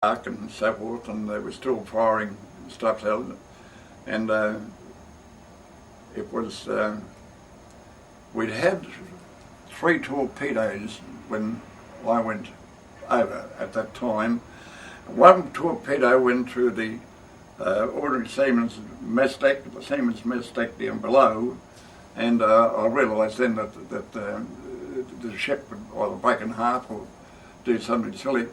and so forth, and they were still firing stuff out, and it was we'd had 3 torpedoes when I went over at that time. One torpedo went through the ordinary seamen's mess deck, the seamen's mess deck down below, and I realised then that the ship would either break in half or do something silly.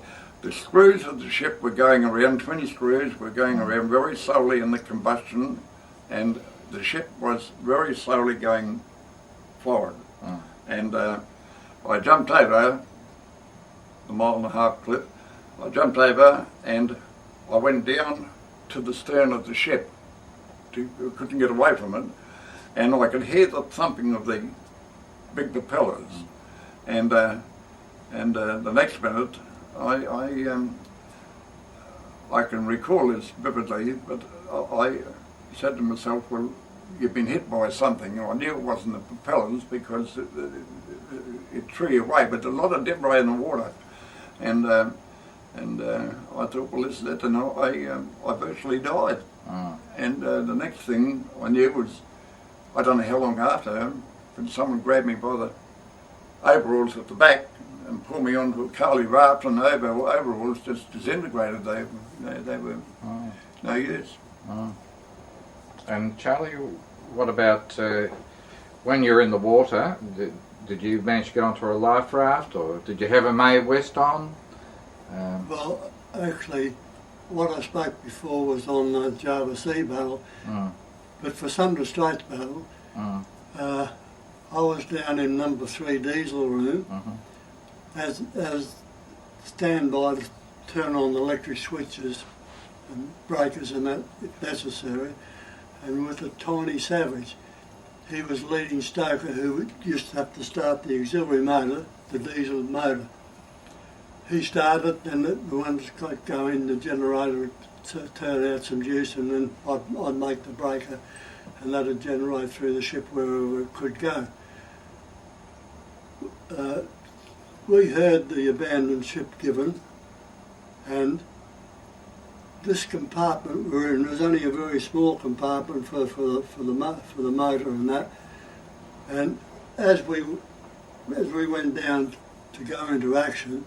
The screws of the ship were going around, 20 screws were going around very slowly in the combustion, and the ship was very slowly going forward. And I jumped over the 1.5-mile cliff. I jumped over and I went down to the stern of the ship. Couldn't get away from it, and I could hear the thumping of the big propellers. And the next minute, I can recall this vividly, but I said to myself, well, you've been hit by something. I knew it wasn't the propellers because it threw you away, but a lot of debris in the water. And I thought, well, this is it, and I virtually died. And the next thing I knew was, I don't know how long after, but someone grabbed me by the overalls at the back and pulled me onto a Carly raft, and the overalls just disintegrated. They were no use. And Charlie, what about when you're in the water? Did you manage to get onto a life raft, or did you have a Mae West on? Well, actually, what I spoke before was on the Java Sea battle, but for Sunda Straits battle, I was down in number 3 diesel room as standby to turn on the electric switches and breakers and that if necessary, and with a tiny Savage. He was leading stoker who used to have to start the auxiliary motor, the diesel motor. He started, then the ones got going, the generator would turn out some juice, and then I'd make the breaker, and that would generate through the ship wherever it could go. We heard the abandoned ship given, and this compartment we were in was only a very small compartment for the motor and that. And as we went down to go into action,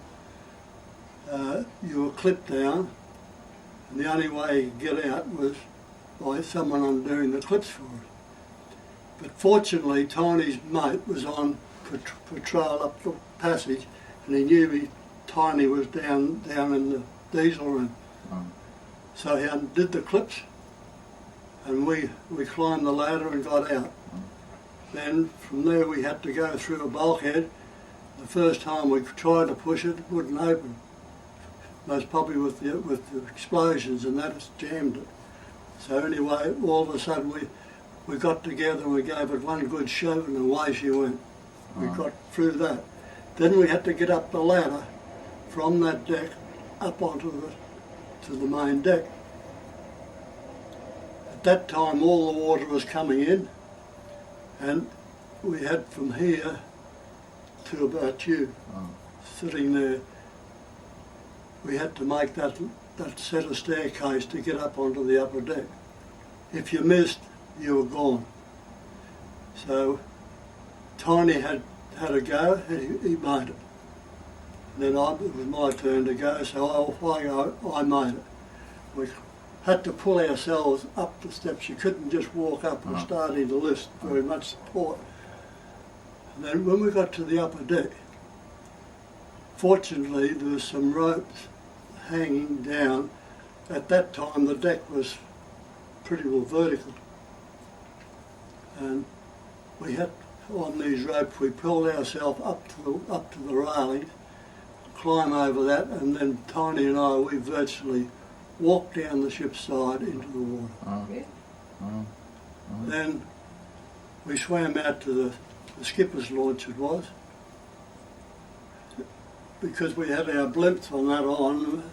you were clipped down, and the only way you could get out was by someone undoing the clips for it. But fortunately, Tiny's mate was on patrol up the passage, and he knew Tiny was down in the diesel room. So he undid the clips, and we climbed the ladder and got out. Then from there we had to go through a bulkhead. The first time we tried to push it, it wouldn't open. Most probably with the explosions, and that has jammed it. So anyway, all of a sudden we got together and we gave it one good shove, and away she went. We got through that. Then we had to get up the ladder from that deck up onto to the main deck. At that time all the water was coming in, and we had from here to about you, sitting there. We had to make that set of staircase to get up onto the upper deck. If you missed, you were gone. So Tiny had a go, and he made it. Then it was my turn to go, so I made it. We had to pull ourselves up the steps. You couldn't just walk up and start in the lift, very much support. And then when we got to the upper deck, fortunately there was some ropes hanging down. At that time the deck was pretty well vertical. And we had, on these ropes, we pulled ourselves up to the railing, climb over that, and then Tiny and I, we virtually walked down the ship's side into the water. Then we swam out to the skipper's launch, it was, because we had our blimps on that on,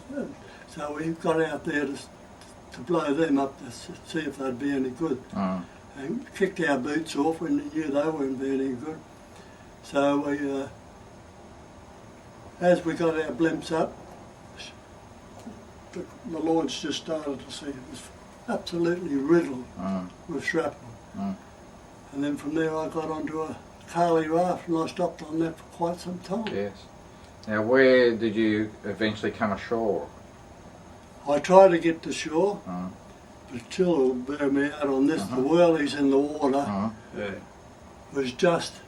so we got out there to blow them up to see if they'd be any good. And kicked our boots off when we knew they weren't be any good. So we, as we got our blimps up, the launch just started to sink. It was absolutely riddled with shrapnel. And then from there I got onto a Charlie raft and I stopped on that for quite some time. Yes. Now, where did you eventually come ashore? I tried to get to shore, but Chilla will bear me out on this. The whirlies in the water was just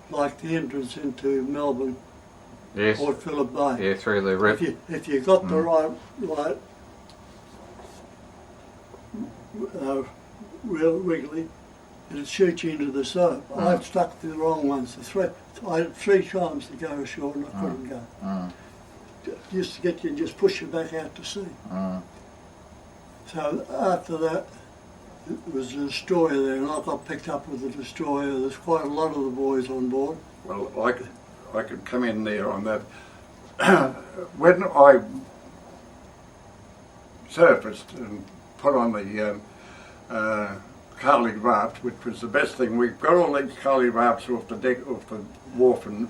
like the entrance into Melbourne, Yes. Port Phillip Bay. Yeah, through the rip. If you got the right wiggly, it'd shoot you into the surf. I stuck to the wrong ones. I had 3 times to go ashore and I couldn't go. Just to get you and just push you back out to sea. So after that, it was a destroyer there, and I got picked up with the destroyer. There's quite a lot of the boys on board. Well, I could come in there on that. When I surfaced and put on the Charlie raft, which was the best thing. We've got all these Charlie rafts off the deck, off the wharf in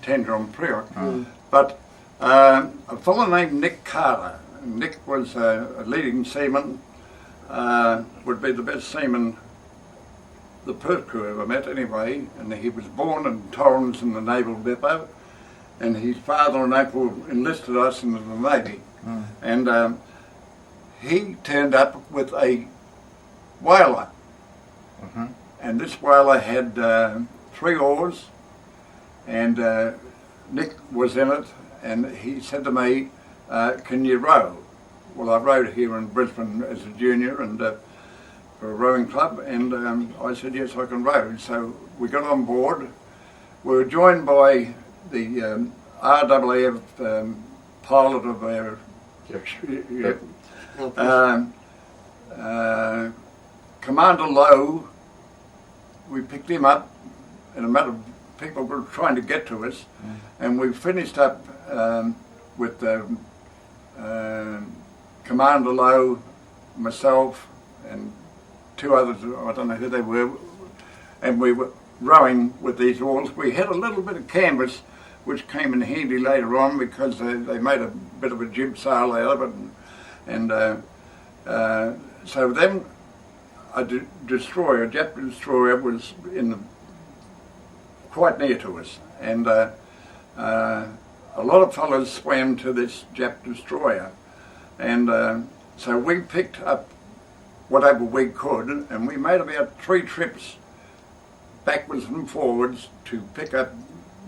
Tendron Priok. But a fellow named Nick Carter. Nick was a leading seaman, would be the best seaman the Perth crew ever met anyway, and he was born in Torrens in the Naval Depot, and his father and uncle enlisted us into the Navy. And he turned up with a whaler, and this whaler had 3 oars, and Nick was in it, and he said to me, can you row? Well, I rowed here in Brisbane as a junior and for a rowing club, and I said, yes, I can row. So we got on board. We were joined by the RAAF pilot of our Commander Lowe. We picked him up, and a matter of people were trying to get to us, and we finished up with Commander Lowe, myself, and 2 others, I don't know who they were, and we were rowing with these oars. We had a little bit of canvas, which came in handy later on because they made a bit of a jib sail out of it, and so then a destroyer, a Japanese destroyer, was quite near to us, and a lot of fellas swam to this Jap destroyer, and so we picked up whatever we could, and we made about 3 trips backwards and forwards to pick up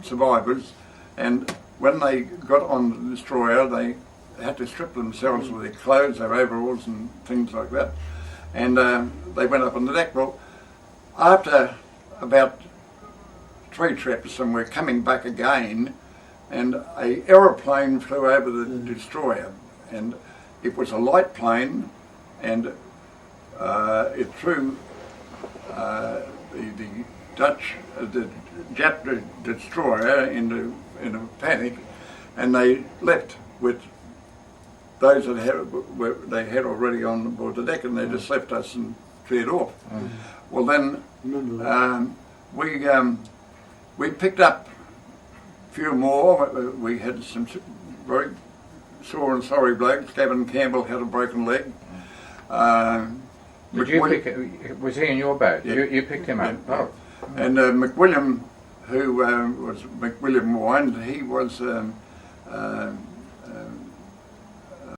survivors, and when they got on the destroyer they had to strip themselves of their clothes, their overalls and things like that, and they went up on the deck. Well, after about 3 trips and we're coming back again, and an aeroplane flew over the destroyer, and it was a light plane, and it threw the Jap destroyer in a panic, and they left with those that they had already on board the deck, and they just left us and cleared off. Well, then we picked up a few more. We had some very sore and sorry blokes. Gavin Campbell had a broken leg. Did you pick, was he in your boat? Yeah. You picked him up? Yeah. Oh. And McWilliam, who was McWilliam Wine, he was